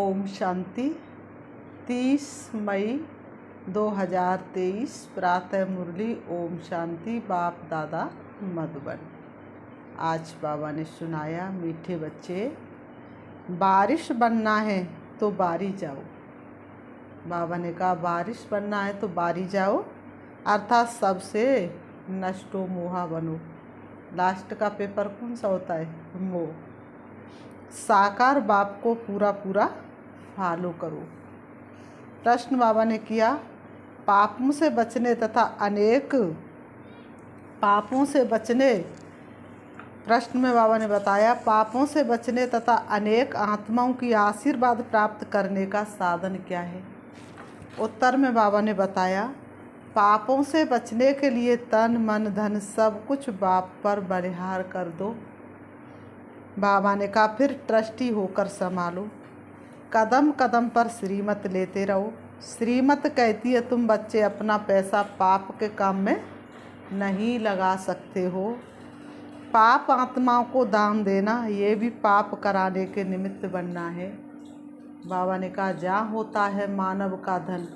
ओम शांति। 30 मई 2023 प्रातः मुरली। ओम शांति। बाप दादा मधुबन। आज बाबा ने सुनाया, मीठे बच्चे, बारिश बनना है तो बारी जाओ। बाबा ने कहा बारिश बनना है तो बारी जाओ, अर्थात सबसे नष्टो मोहा बनो। लास्ट का पेपर कौन सा होता है? मोह। साकार बाप को पूरा पूरा फॉलो करो। प्रश्न बाबा ने किया, पापों से बचने तथा अनेक पापों से बचने, प्रश्न में बाबा ने बताया पापों से बचने तथा अनेक आत्माओं की आशीर्वाद प्राप्त करने का साधन क्या है। उत्तर में बाबा ने बताया, पापों से बचने के लिए तन मन धन सब कुछ बाप पर बलिहार कर दो। बाबा ने कहा फिर ट्रस्टी होकर संभालो, कदम कदम पर श्रीमत लेते रहो। श्रीमत कहती है तुम बच्चे अपना पैसा पाप के काम में नहीं लगा सकते हो। पाप आत्माओं को दान देना, ये भी पाप कराने के निमित्त बनना है। बाबा ने कहा जहाँ होता है मानव का धन,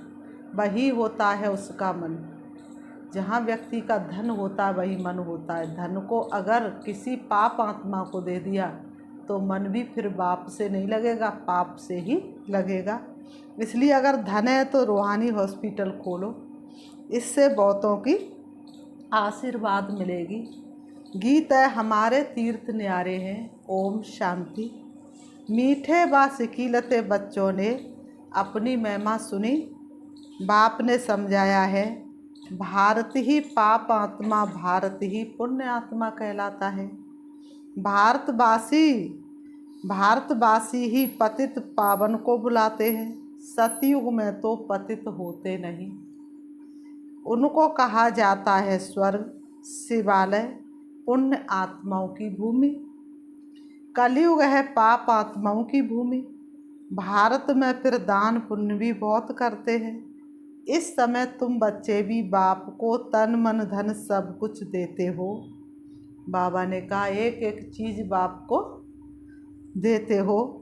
वही होता है उसका मन। जहाँ व्यक्ति का धन होता है वही मन होता है। धन को अगर किसी पाप आत्मा को दे दिया तो मन भी फिर बाप से नहीं लगेगा, पाप से ही लगेगा। इसलिए अगर धन है तो रूहानी हॉस्पिटल खोलो, इससे बहुतों की आशीर्वाद मिलेगी। गीत है हमारे तीर्थ न्यारे हैं। ओम शांति। मीठे व सिकीलते बच्चों ने अपनी महिमा सुनी। बाप ने समझाया है, भारत ही पाप आत्मा, भारत ही पुण्य आत्मा कहलाता है। भारतवासी ही पतित पावन को बुलाते हैं। सतयुग में तो पतित होते नहीं, उनको कहा जाता है स्वर्ग, शिवालय, पुण्य आत्माओं की भूमि। कलयुग है पाप आत्माओं की भूमि। भारत में फिर दान पुण्य भी बहुत करते हैं। इस समय तुम बच्चे भी बाप को तन मन धन सब कुछ देते हो। बाबा ने कहा एक एक चीज़ बाप को देते हो।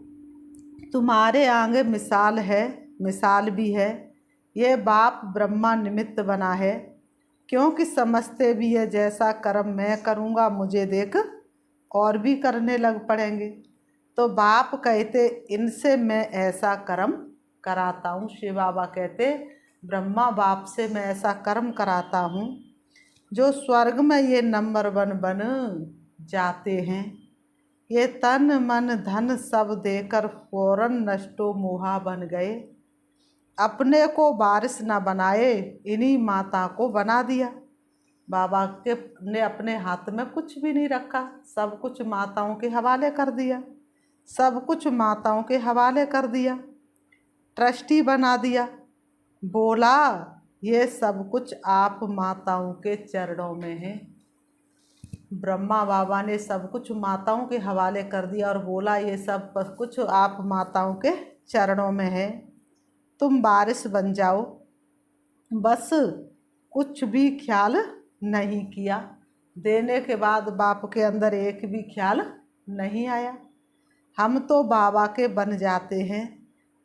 तुम्हारे आगे मिसाल है, मिसाल भी है। ये बाप ब्रह्मा निमित्त बना है, क्योंकि समझते भी है जैसा कर्म मैं करूँगा मुझे देख और भी करने लग पड़ेंगे। तो बाप कहते इनसे मैं ऐसा कर्म कराता हूँ। शिव बाबा कहते ब्रह्मा बाप से मैं ऐसा कर्म कराता हूँ जो स्वर्ग में ये नंबर 1 बन जाते हैं। ये तन मन धन सब देकर फौरन नष्टो मोहा बन गए। अपने को वारिस न बनाए, इन्हीं माता को बना दिया। बाबा के ने अपने हाथ में कुछ भी नहीं रखा, सब कुछ माताओं के हवाले कर दिया। सब कुछ माताओं के हवाले कर दिया, ट्रस्टी बना दिया। बोला ये सब कुछ आप माताओं के चरणों में है। ब्रह्मा बाबा ने सब कुछ माताओं के हवाले कर दिया और बोला ये सब कुछ आप माताओं के चरणों में है। तुम वारिस बन जाओ। बस कुछ भी ख्याल नहीं किया। देने के बाद बाप के अंदर एक भी ख्याल नहीं आया। हम तो बाबा के बन जाते हैं।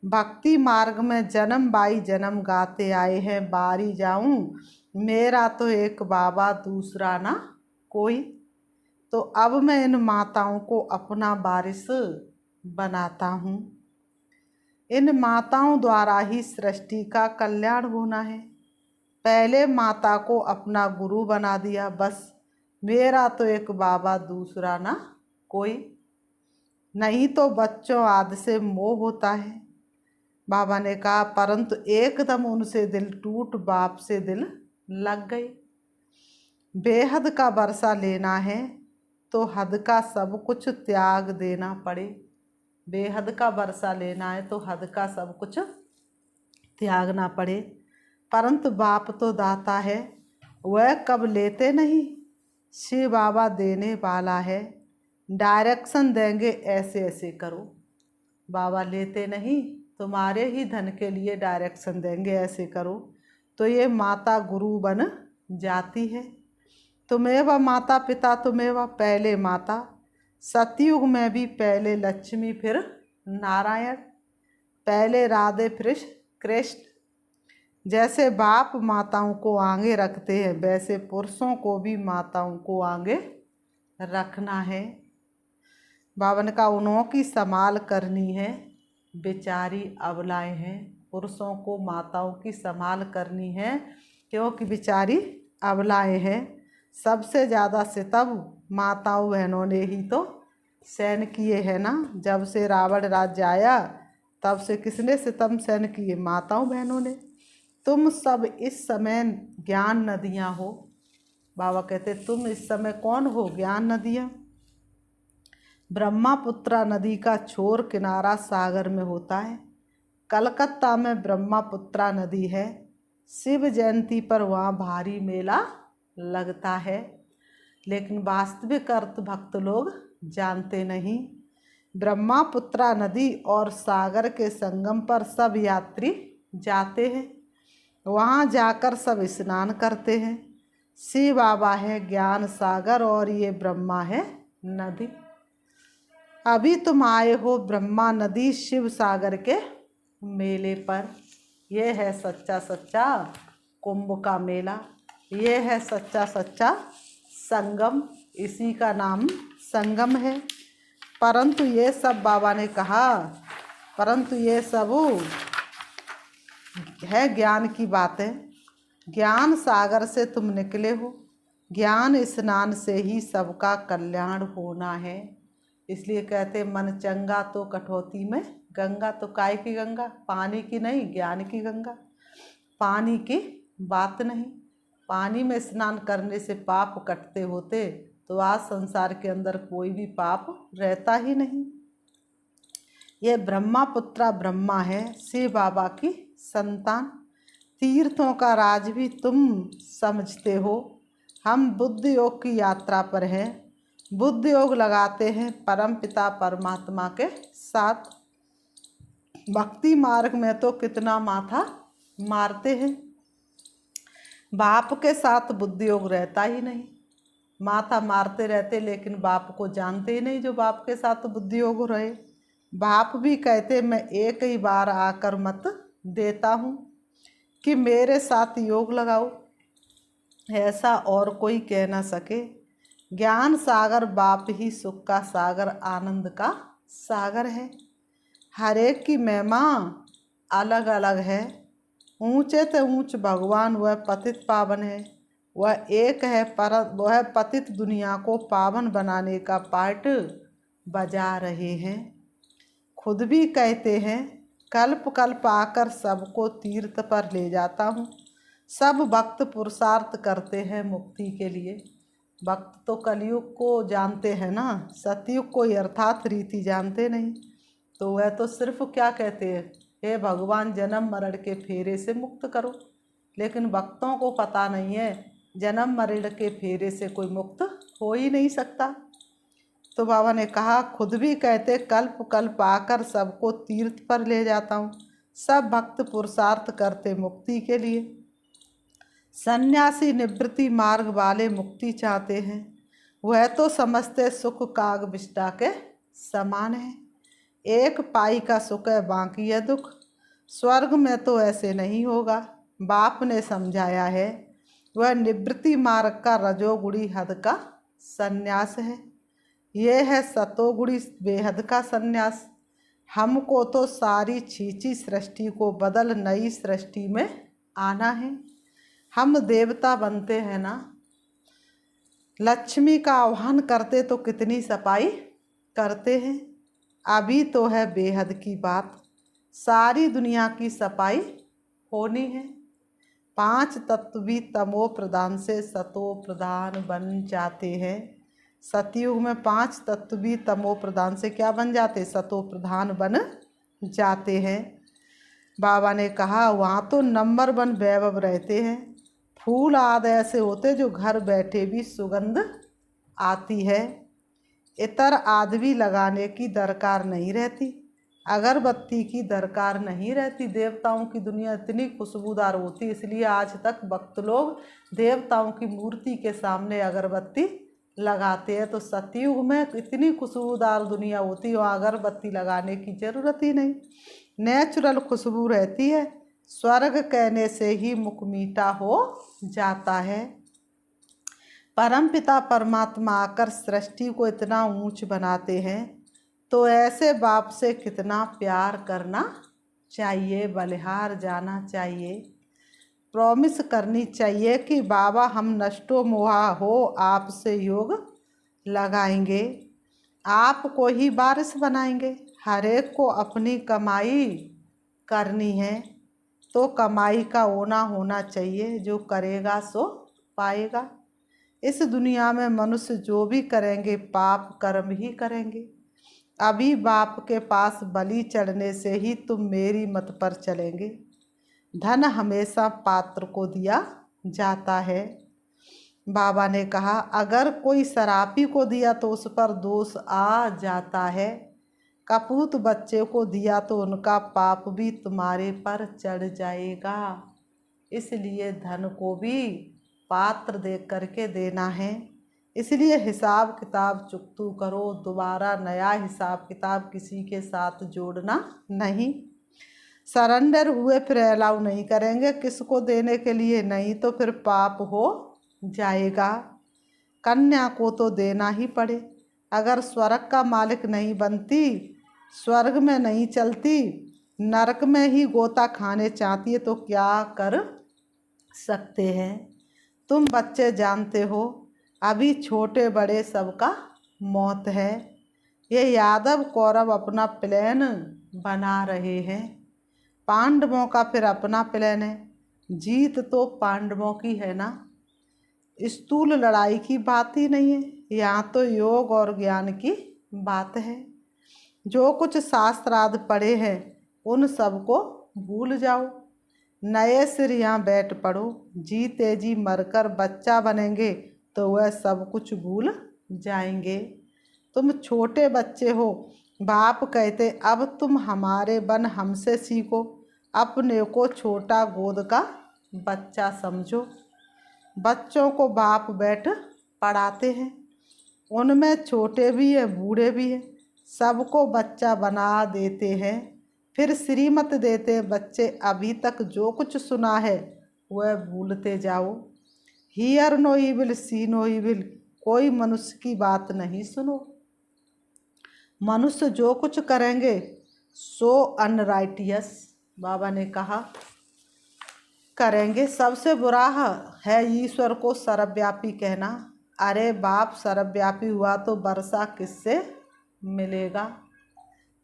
भक्ति मार्ग में जन्म बाई जन्म गाते आए हैं, बारी जाऊं मेरा तो एक बाबा दूसरा ना कोई। तो अब मैं इन माताओं को अपना वारिस बनाता हूँ। इन माताओं द्वारा ही सृष्टि का कल्याण होना है। पहले माता को अपना गुरु बना दिया, बस मेरा तो एक बाबा दूसरा ना कोई। नहीं तो बच्चों आदि से मोह होता है। बाबा ने कहा परंतु एकदम उनसे दिल टूट बाप से दिल लग गई। बेहद का वर्षा लेना है तो हद का सब कुछ त्याग देना पड़े। बेहद का वर्षा लेना है तो हद का सब कुछ त्यागना पड़े। परंतु बाप तो दाता है, वह कब लेते नहीं। शिव बाबा देने वाला है, डायरेक्शन देंगे ऐसे ऐसे करो। बाबा लेते नहीं, तुम्हारे ही धन के लिए डायरेक्शन देंगे ऐसे करो। तो ये माता गुरु बन जाती है। तुम्हें व माता पिता, तुम्हें व पहले माता। सतयुग में भी पहले लक्ष्मी फिर नारायण। पहले राधे फिर कृष्ण। जैसे बाप माताओं को आगे रखते हैं वैसे पुरुषों को भी माताओं को आगे रखना है। बाबा ने कहा उन्हों की संभाल करनी है, बेचारी अबलाएं हैं। पुरुषों को माताओं की संभाल करनी है क्योंकि बेचारी अबलाएं हैं। सबसे ज़्यादा सितम माताओं बहनों ने ही तो सहन किए हैं ना। जब से रावण राज्य आया तब से किसने सितम सहन किए? माताओं बहनों ने। तुम सब इस समय ज्ञान नदियाँ हो। बाबा कहते तुम इस समय कौन हो? ज्ञान नदियाँ। ब्रह्मपुत्रा नदी का छोर किनारा सागर में होता है। कलकत्ता में ब्रह्मपुत्रा नदी है। शिव जयंती पर वहाँ भारी मेला लगता है, लेकिन वास्तविक अर्थ भक्त लोग जानते नहीं। ब्रह्मपुत्रा नदी और सागर के संगम पर सब यात्री जाते हैं। वहाँ जाकर सब स्नान करते हैं। शिव बाबा है ज्ञान सागर और ये ब्रह्मा है नदी। अभी तुम आए हो ब्रह्मा नदी शिव सागर के मेले पर। यह है सच्चा सच्चा कुंभ का मेला। ये है सच्चा सच्चा संगम, इसी का नाम संगम है। परंतु ये सब बाबा ने कहा, परंतु ये सब है ज्ञान की बातें। ज्ञान सागर से तुम निकले हो। ज्ञान स्नान से ही सबका कल्याण होना है। इसलिए कहते मन चंगा तो कटौती में गंगा। तो काय की गंगा? पानी की नहीं, ज्ञान की गंगा। पानी की बात नहीं। पानी में स्नान करने से पाप कटते होते तो आज संसार के अंदर कोई भी पाप रहता ही नहीं। ये ब्रह्मपुत्रा ब्रह्मा है, शिव बाबा की संतान। तीर्थों का राज भी तुम समझते हो। हम बुद्ध योग की यात्रा पर हैं। बुद्ध योग लगाते हैं परम पिता परमात्मा के साथ। भक्ति मार्ग में तो कितना माथा मारते हैं। बाप के साथ बुद्ध योग रहता ही नहीं। माथा मारते रहते लेकिन बाप को जानते ही नहीं जो बाप के साथ बुद्ध योग रहे। बाप भी कहते मैं एक ही बार आकर मत देता हूँ कि मेरे साथ योग लगाओ, ऐसा और कोई कह ना सके। ज्ञान सागर बाप ही सुख का सागर, आनंद का सागर है। हर एक की महिमा अलग अलग है। ऊंचे से ऊंच भगवान वह पतित पावन है। वह एक है पर वह पतित दुनिया को पावन बनाने का पार्ट बजा रहे हैं। खुद भी कहते हैं कल्प कल्प आकर सबको तीर्थ पर ले जाता हूँ। सब भक्त पुरुषार्थ करते हैं मुक्ति के लिए। भक्त तो कलयुग को जानते हैं ना, सतयुग को अर्थात रीति जानते नहीं। तो वह तो सिर्फ क्या कहते हैं, हे भगवान जन्म मरण के फेरे से मुक्त करो। लेकिन भक्तों को पता नहीं है जन्म मरण के फेरे से कोई मुक्त हो ही नहीं सकता। तो बाबा ने कहा खुद भी कहते कल्प कल्प आकर सबको तीर्थ पर ले जाता हूँ। सब भक्त पुरुषार्थ करते मुक्ति के लिए। सन्यासी निवृत्ति मार्ग वाले मुक्ति चाहते हैं। वह तो समझते सुख काग विष्टा के समान है। एक पाई का सुख है बाकी है दुख। स्वर्ग में तो ऐसे नहीं होगा। बाप ने समझाया है। वह निवृत्ति मार्ग का रजोगुणी हद का सन्यास है। यह है सतोगुणी बेहद का सन्यास। हमको तो सारी छींची सृष्टि को बदल नई सृष्टि में आना है। हम देवता बनते हैं ना, लक्ष्मी का आह्वान करते तो कितनी सफाई करते हैं। अभी तो है बेहद की बात, सारी दुनिया की सफाई होनी है। 5 तत्व भी तमो प्रधान से सतो प्रधान बन जाते हैं। सतयुग में 5 तत्व भी तमो प्रधान से क्या बन जाते? सतो प्रधान बन जाते हैं। बाबा ने कहा वहाँ तो नंबर 1 वैभव रहते हैं। फूल आदि ऐसे होते जो घर बैठे भी सुगंध आती है। इतर आदि भी लगाने की दरकार नहीं रहती, अगरबत्ती की दरकार नहीं रहती। देवताओं की दुनिया इतनी खुशबूदार होती, इसलिए आज तक भक्त लोग देवताओं की मूर्ति के सामने अगरबत्ती लगाते हैं। तो सतयुग में इतनी खुशबूदार दुनिया होती है, वहाँ अगरबत्ती लगाने की ज़रूरत ही नहीं, नेचुरल खुशबू रहती है। स्वर्ग कहने से ही मुख मीठा हो जाता है। परमपिता परमात्मा आकर सृष्टि को इतना ऊंच बनाते हैं, तो ऐसे बाप से कितना प्यार करना चाहिए, बलिहार जाना चाहिए, प्रॉमिस करनी चाहिए कि बाबा हम नष्टो मोहा हो आपसे योग लगाएंगे, आपको ही वारिस बनाएंगे। हर एक को अपनी कमाई करनी है, तो कमाई का होना होना चाहिए, जो करेगा सो पाएगा। इस दुनिया में मनुष्य जो भी करेंगे पाप कर्म ही करेंगे। अभी बाप के पास बलि चढ़ने से ही तुम मेरी मत पर चलेंगे। धन हमेशा पात्र को दिया जाता है। बाबा ने कहा अगर कोई शराबी को दिया तो उस पर दोष आ जाता है, कपूत बच्चे को दिया तो उनका पाप भी तुम्हारे पर चढ़ जाएगा। इसलिए धन को भी पात्र देख करके देना है। इसलिए हिसाब किताब चुकतू करो, दोबारा नया हिसाब किताब किसी के साथ जोड़ना नहीं। सरेंडर हुए फिर अलाउ नहीं करेंगे किसको देने के लिए, नहीं तो फिर पाप हो जाएगा। कन्या को तो देना ही पड़े। अगर स्वर्ग का मालिक नहीं बनती, स्वर्ग में नहीं चलती, नरक में ही गोता खाने चाहती है तो क्या कर सकते हैं। तुम बच्चे जानते हो अभी छोटे बड़े सबका मौत है। ये यादव कौरव अपना प्लान बना रहे हैं, पांडवों का फिर अपना प्लान है। जीत तो पांडवों की है ना। स्थूल लड़ाई की बात ही नहीं है, यहाँ तो योग और ज्ञान की बात है। जो कुछ शास्त्रार्थ पढ़े हैं उन सबको भूल जाओ, नए सिर यहाँ बैठ पड़ो। जीते जी मरकर बच्चा बनेंगे तो वह सब कुछ भूल जाएंगे। तुम छोटे बच्चे हो, बाप कहते अब तुम हमारे बन हमसे सीखो, अपने को छोटा गोद का बच्चा समझो। बच्चों को बाप बैठ पढ़ाते हैं, उनमें छोटे भी हैं बूढ़े भी हैं, सबको बच्चा बना देते हैं, फिर श्रीमत देते बच्चे। अभी तक जो कुछ सुना है वह भूलते जाओ। Hear no evil see no evil, कोई मनुष्य की बात नहीं सुनो। मनुष्य जो कुछ करेंगे सो अनराइटियस, बाबा ने कहा करेंगे। सबसे बुरा है ईश्वर को सर्वव्यापी कहना। अरे बाप सर्वव्यापी हुआ तो वर्षा किससे मिलेगा,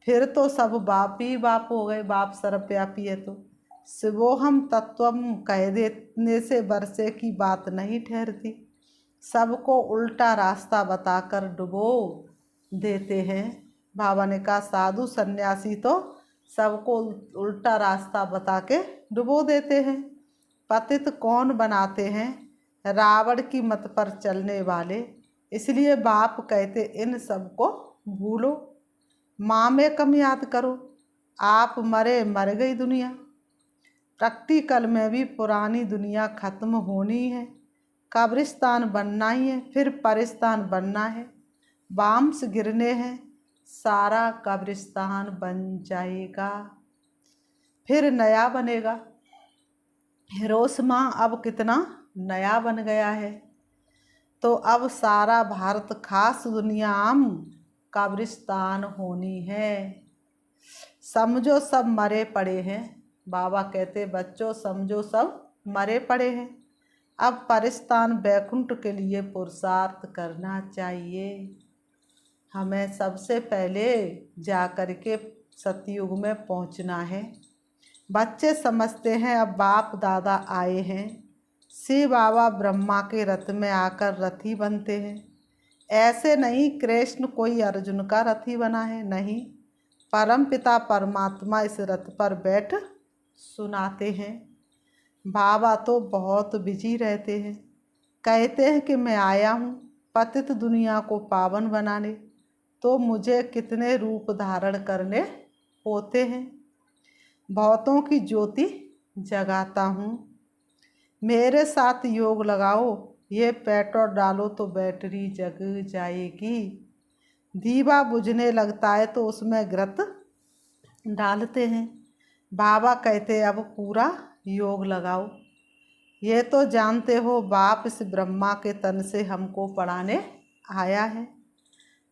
फिर तो सब बाप ही बाप हो गए। बाप सर्वव्यापी है तो शिवोहम तत्वम कह देने से वर्षे की बात नहीं ठहरती। सबको उल्टा रास्ता बताकर डुबो देते हैं। बाबा ने कहा साधु सन्यासी तो सबको उल्टा रास्ता बता के डुबो देते हैं। पतित कौन बनाते हैं, रावण की मत पर चलने वाले। इसलिए बाप कहते इन सबको भूलो, माँ में कम याद करो। आप मरे मर गई दुनिया। प्रैक्टिकल में भी पुरानी दुनिया खत्म होनी है, कब्रिस्तान बनना ही है, फिर परिस्तान बनना है। बाम्स गिरने हैं, सारा कब्रिस्तान बन जाएगा, फिर नया बनेगा। हिरोशिमा अब कितना नया बन गया है, तो अब सारा भारत खास दुनिया आम कब्रिस्तान होनी है। समझो सब मरे पड़े हैं। बाबा कहते बच्चों समझो सब मरे पड़े हैं। अब परिस्तान बैकुंठ के लिए पुरुषार्थ करना चाहिए। हमें सबसे पहले जा कर के सतयुग में पहुंचना है। बच्चे समझते हैं अब बाप दादा आए हैं, शिव बाबा ब्रह्मा के रथ में आकर रथी बनते हैं। ऐसे नहीं कृष्ण कोई अर्जुन का रथी बना है, नहीं, परम पिता परमात्मा इस रथ पर बैठ सुनाते हैं। बाबा तो बहुत बिजी रहते हैं, कहते हैं कि मैं आया हूँ पतित दुनिया को पावन बनाने, तो मुझे कितने रूप धारण करने होते हैं। बहुतों की ज्योति जगाता हूँ, मेरे साथ योग लगाओ, ये पेट्रोल डालो तो बैटरी जग जाएगी। दीवा बुझने लगता है तो उसमें घृत डालते हैं। बाबा कहते अब पूरा योग लगाओ। ये तो जानते हो बाप इस ब्रह्मा के तन से हमको पढ़ाने आया है।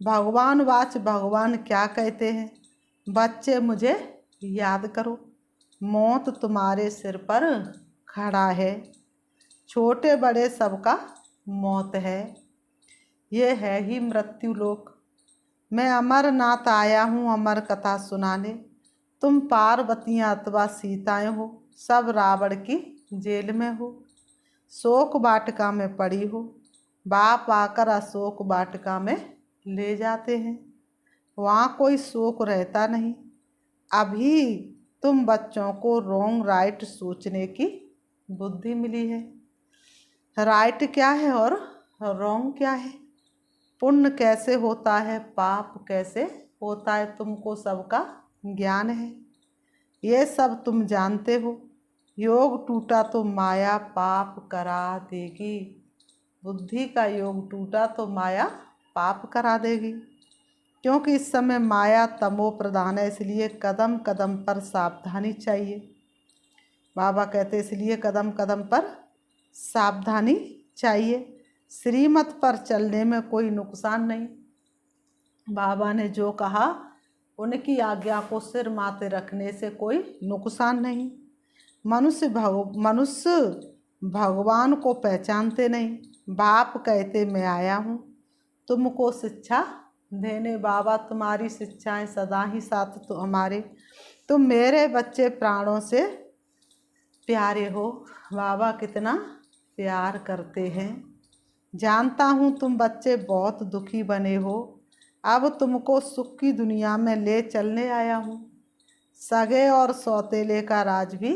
भगवान वाच भगवान क्या कहते हैं, बच्चे मुझे याद करो, मौत तुम्हारे सिर पर खड़ा है, छोटे बड़े सबका मौत है, ये है ही मृत्यु लोक। मैं अमरनाथ आया हूँ अमर कथा सुनाने, तुम पार्वतियाँ अथवा सीताएँ हो, सब रावण की जेल में हो, शोक वाटिका में पड़ी हो, बाप आकर अशोक वाटिका में ले जाते हैं, वहाँ कोई शोक रहता नहीं। अभी तुम बच्चों को रोंग राइट सोचने की बुद्धि मिली है। राइट क्या है और रोंग क्या है, पुण्य कैसे होता है, पाप कैसे होता है, तुमको सबका ज्ञान है, ये सब तुम जानते हो। योग टूटा तो माया पाप करा देगी, बुद्धि का योग टूटा तो माया पाप करा देगी, क्योंकि इस समय माया तमो प्रधान है, इसलिए कदम कदम पर सावधानी चाहिए। बाबा कहते इसलिए कदम कदम पर सावधानी चाहिए, श्रीमत पर चलने में कोई नुकसान नहीं। बाबा ने जो कहा उनकी आज्ञा को सिर माथे रखने से कोई नुकसान नहीं। मनुष्य भगवान को पहचानते नहीं। बाप कहते मैं आया हूँ तुमको शिक्षा देने, बाबा तुम्हारी शिक्षाएं सदा ही साथ तो हमारे, तुम मेरे बच्चे प्राणों से प्यारे हो। बाबा कितना प्यार करते हैं। जानता हूँ तुम बच्चे बहुत दुखी बने हो, अब तुमको सुख की दुनिया में ले चलने आया हूँ। सगे और सौतेले का राज भी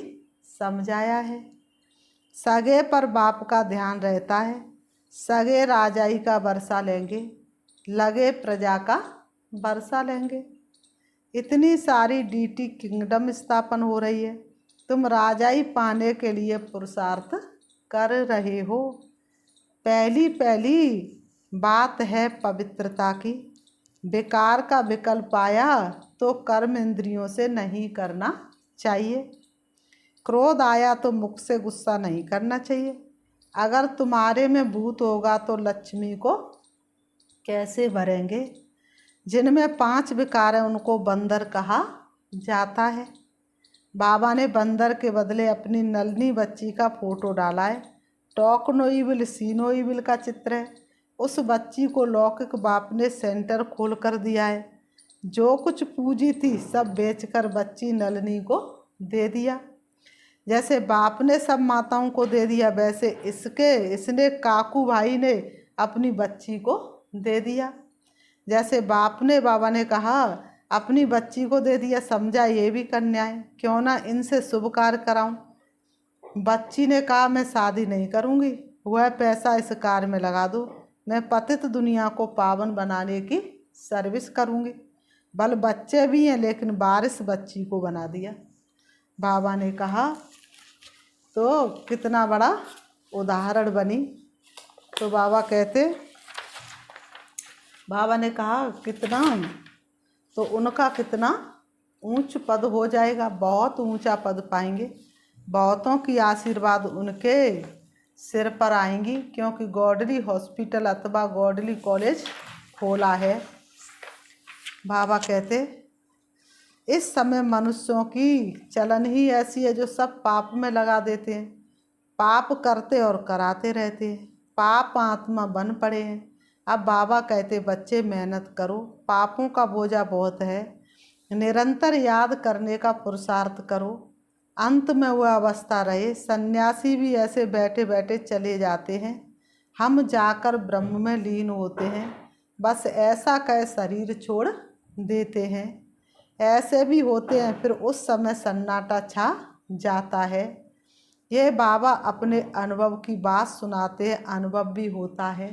समझाया है, सगे पर बाप का ध्यान रहता है, सगे राजाई का वर्षा लेंगे, लगे प्रजा का वर्षा लेंगे। इतनी सारी डीटी किंगडम स्थापन हो रही है, तुम राजाई पाने के लिए पुरुषार्थ कर रहे हो। पहली पहली बात है पवित्रता की, बेकार का विकल्प आया तो कर्म इंद्रियों से नहीं करना चाहिए। क्रोध आया तो मुख से गुस्सा नहीं करना चाहिए। अगर तुम्हारे में भूत होगा तो लक्ष्मी को कैसे भरेंगे। जिनमें 5 विकार हैं उनको बंदर कहा जाता है। बाबा ने बंदर के बदले अपनी नलनी बच्ची का फोटो डाला है। Talk no evil see no evil का चित्र है। उस बच्ची को लौकिक बाप ने सेंटर खोल कर दिया है। जो कुछ पूंजी थी सब बेचकर बच्ची नलनी को दे दिया। जैसे बाप ने सब माताओं को दे दिया, वैसे इसने काकू भाई ने अपनी बच्ची को दे दिया। जैसे बाप ने बाबा ने कहा अपनी बच्ची को दे दिया, समझा ये भी कन्या है, क्यों ना इनसे शुभ कार्य कराऊं। बच्ची ने कहा मैं शादी नहीं करूंगी, वह पैसा इस कार्य में लगा दो, मैं पतित दुनिया को पावन बनाने की सर्विस करूंगी। बल बच्चे भी हैं लेकिन बारिश बच्ची को बना दिया। बाबा ने कहा तो कितना बड़ा उदाहरण बनी। तो बाबा ने कहा कितना, तो उनका कितना ऊंच पद हो जाएगा, बहुत ऊंचा पद पाएंगे, बहुतों की आशीर्वाद उनके सिर पर आएंगी, क्योंकि गॉडली हॉस्पिटल अथवा गॉडली कॉलेज खोला है। बाबा कहते इस समय मनुष्यों की चलन ही ऐसी है जो सब पाप में लगा देते हैं, पाप करते और कराते रहते हैं, पाप आत्मा बन पड़े हैं। अब बाबा कहते बच्चे मेहनत करो, पापों का बोझा बहुत है, निरंतर याद करने का पुरुषार्थ करो, अंत में वह अवस्था रहे। सन्यासी भी ऐसे बैठे बैठे चले जाते हैं, हम जाकर ब्रह्म में लीन होते हैं, बस ऐसा कह शरीर छोड़ देते हैं। ऐसे भी होते हैं, फिर उस समय सन्नाटा छा जाता है। ये बाबा अपने अनुभव की बात सुनाते हैं, अनुभव भी होता है।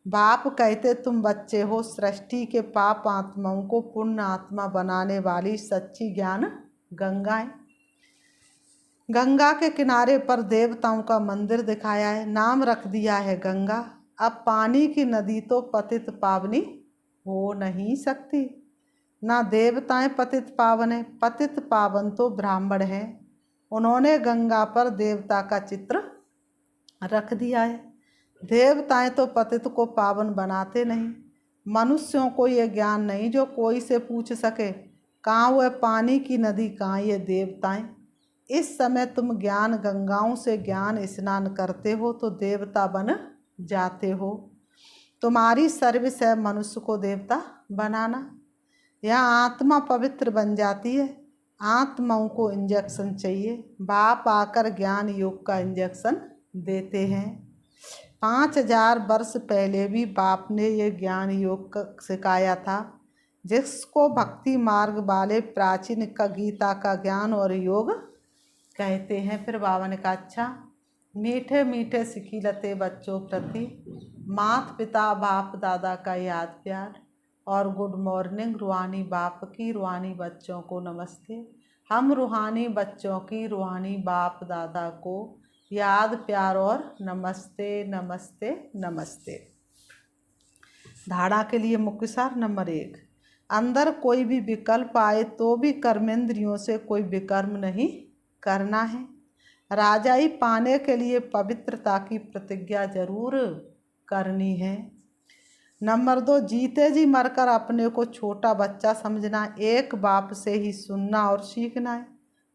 बाप कहते तुम बच्चे हो सृष्टि के पाप आत्माओं को पुण्य आत्मा बनाने वाली सच्ची ज्ञान गंगाएं। गंगा के किनारे पर देवताओं का मंदिर दिखाया है, नाम रख दिया है गंगा। अब पानी की नदी तो पतित पावनी हो नहीं सकती। ना देवताएं पतित पावन है, पतित पावन तो ब्राह्मण है। उन्होंने गंगा पर देवता का चित्र रख दिया है। देवताएं तो पतित को पावन बनाते नहीं। मनुष्यों को ये ज्ञान नहीं जो कोई से पूछ सके, कहाँ वह पानी की नदी, कहाँ ये देवताएं। इस समय तुम ज्ञान गंगाओं से ज्ञान स्नान करते हो तो देवता बन जाते हो। तुम्हारी सर्विस है मनुष्य को देवता बनाना। यहाँ आत्मा पवित्र बन जाती है। आत्माओं को इंजेक्शन चाहिए। बाप आकर ज्ञान योग का इंजेक्शन देते हैं। 5000 वर्ष पहले भी बाप ने ये ज्ञान योग सिखाया था, जिसको भक्ति मार्ग वाले प्राचीन का गीता का ज्ञान और योग कहते हैं। फिर बाबा ने कहा, अच्छा मीठे मीठे सिखिलते बच्चों प्रति माता पिता बाप दादा का याद प्यार, और गुड मॉर्निंग रूहानी बाप की, रूहानी बच्चों को नमस्ते। हम रूहानी बच्चों की रूहानी बाप दादा को याद प्यार और नमस्ते नमस्ते नमस्ते। धारणा के लिए मुख्य सार नंबर 1, अंदर कोई भी विकल्प आए तो भी कर्मेंद्रियों से कोई विकर्म नहीं करना है। राजाई पाने के लिए पवित्रता की प्रतिज्ञा जरूर करनी है। नंबर 2, जीते जी मरकर अपने को छोटा बच्चा समझना, एक बाप से ही सुनना और सीखना है,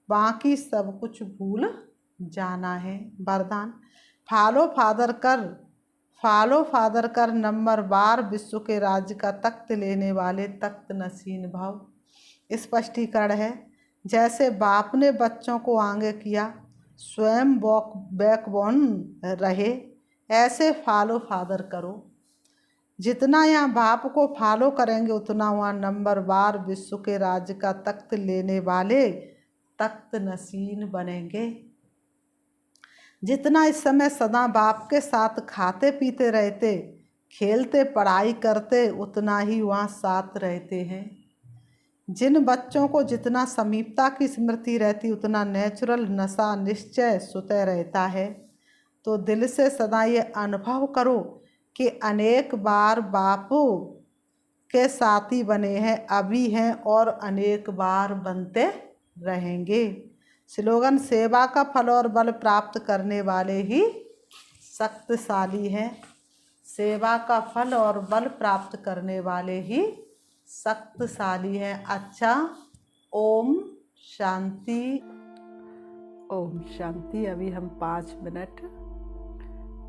बाकी सब कुछ भूल जाना है। वरदान, फॉलो फादर कर नंबर बार विश्व के राज्य का तख्त लेने वाले तख्त नसीन भाव। स्पष्टीकरण है, जैसे बाप ने बच्चों को आगे किया, स्वयं बैकबोन रहे, ऐसे फॉलो फादर करो। जितना यहाँ बाप को फॉलो करेंगे उतना वहाँ नंबर बार विश्व के राज्य का तख्त लेने वाले तख्त नसीन बनेंगे। जितना इस समय सदा बाप के साथ खाते पीते रहते, खेलते पढ़ाई करते, उतना ही वहाँ साथ रहते हैं। जिन बच्चों को जितना समीपता की स्मृति रहती उतना नेचुरल नशा निश्चय सुतः रहता है। तो दिल से सदा ये अनुभव करो कि अनेक बार बापू के साथी बने हैं, अभी हैं और अनेक बार बनते रहेंगे। स्लोगन, सेवा का फल और बल प्राप्त करने वाले ही शक्तिशाली हैं। सेवा का फल और बल प्राप्त करने वाले ही शक्तिशाली हैं। अच्छा, ओम शांति। ओम शांति। अभी हम 5 मिनट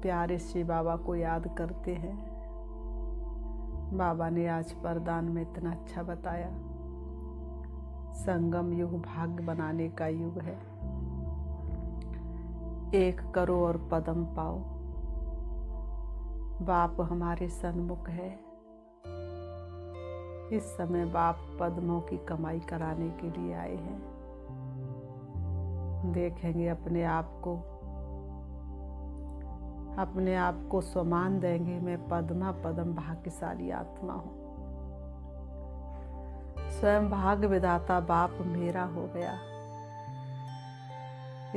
प्यारे श्री बाबा को याद करते हैं। बाबा ने आज वरदान में इतना अच्छा बताया। संगम युग भाग्य बनाने का युग है। एक करो और पदम पाओ। बाप हमारे सन्मुख है। इस समय बाप पद्मों की कमाई कराने के लिए आए हैं। देखेंगे अपने आप को सम्मान देंगे। मैं पद्मा पदम भाग्यशाली आत्मा हूँ। स्वयं भाग्य विधाता बाप मेरा हो गया।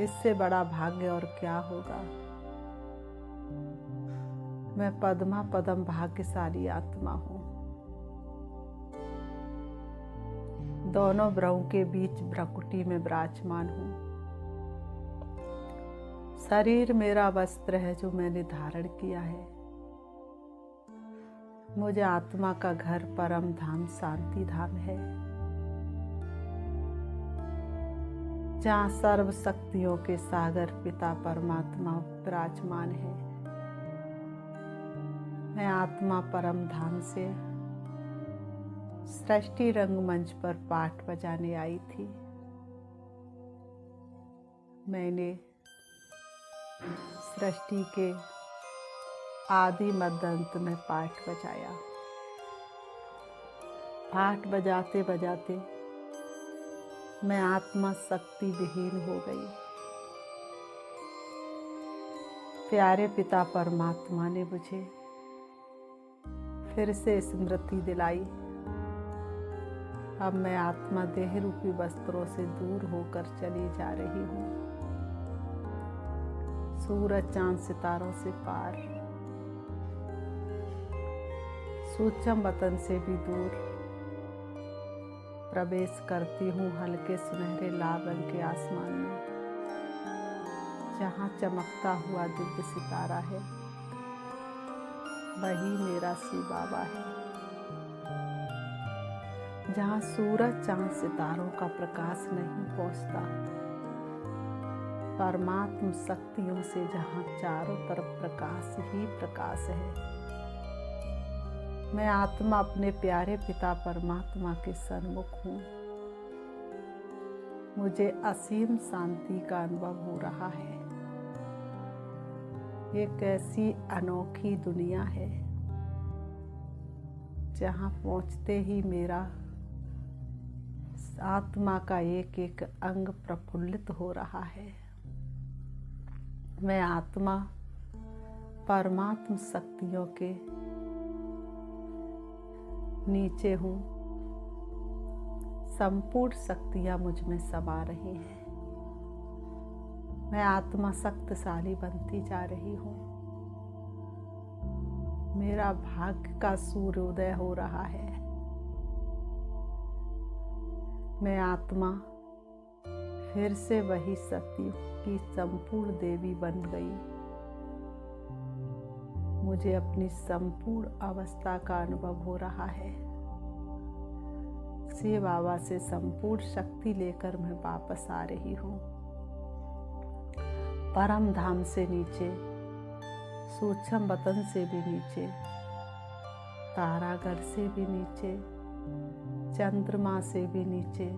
इससे बड़ा भाग्य और क्या होगा। मैं पद्मा पदम भाग्यशाली आत्मा हूँ। दोनों ब्रहों के बीच भ्रकुटी में विराजमान हूँ। शरीर मेरा वस्त्र है जो मैंने धारण किया है। मुझे आत्मा का घर परम धाम शांति धाम है, जहाँ सर्व शक्तियों के सागर पिता परमात्मा विराजमान है। मैं आत्मा परम धाम से सृष्टि रंगमंच पर पाठ बजाने आई थी। मैंने सृष्टि के आदि मध्य अंत में पाठ बजाया। पाठ बजाते बजाते मैं आत्मा शक्ति विहीन हो गई। प्यारे पिता परमात्मा ने मुझे फिर से स्मृति दिलाई। अब मैं आत्मा देह रूपी वस्त्रों से दूर होकर चली जा रही हूँ। सूरज चांद सितारों से पार, सूक्ष्म वतन से भी दूर प्रवेश करती हूँ हल्के सुनहरे लाल रंग के आसमान में, जहाँ चमकता हुआ दिव्य सितारा है वही मेरा शिव बाबा है। जहाँ सूरज चांद सितारों का प्रकाश नहीं पहुँचता, परमात्म शक्तियों से जहाँ चारों तरफ प्रकाश ही प्रकाश है, मैं आत्मा अपने प्यारे पिता परमात्मा के सन्मुख हूँ। मुझे असीम शांति का अनुभव हो रहा है। ये कैसी अनोखी दुनिया है जहाँ पहुँचते ही मेरा आत्मा का एक एक अंग प्रफुल्लित हो रहा है। मैं आत्मा परमात्म शक्तियों के नीचे हूँ। संपूर्ण शक्तियाँ मुझ में समा रही हैं। मैं आत्मा शक्तिशाली बनती जा रही हूँ। मेरा भाग्य का सूर्योदय हो रहा है। मैं आत्मा फिर से वही सत्य की संपूर्ण देवी बन गई। मुझे अपनी संपूर्ण अवस्था का अनुभव हो रहा है। शिव बाबा से संपूर्ण शक्ति लेकर मैं वापस आ रही हूँ। परम धाम से नीचे, सूक्ष्म वतन से भी नीचे, तारागढ़ से भी नीचे, चंद्रमा से भी नीचे,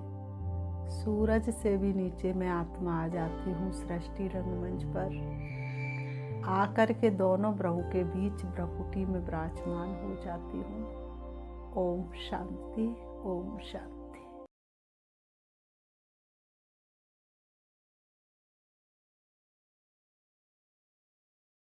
सूरज से भी नीचे मैं आत्मा आ जाती हूँ सृष्टि रंगमंच पर। आकर के दोनों ब्रह्म के बीच ब्रह्मकुटी में विराजमान हो जाती हूँ। ओम शांति, ओम शांति।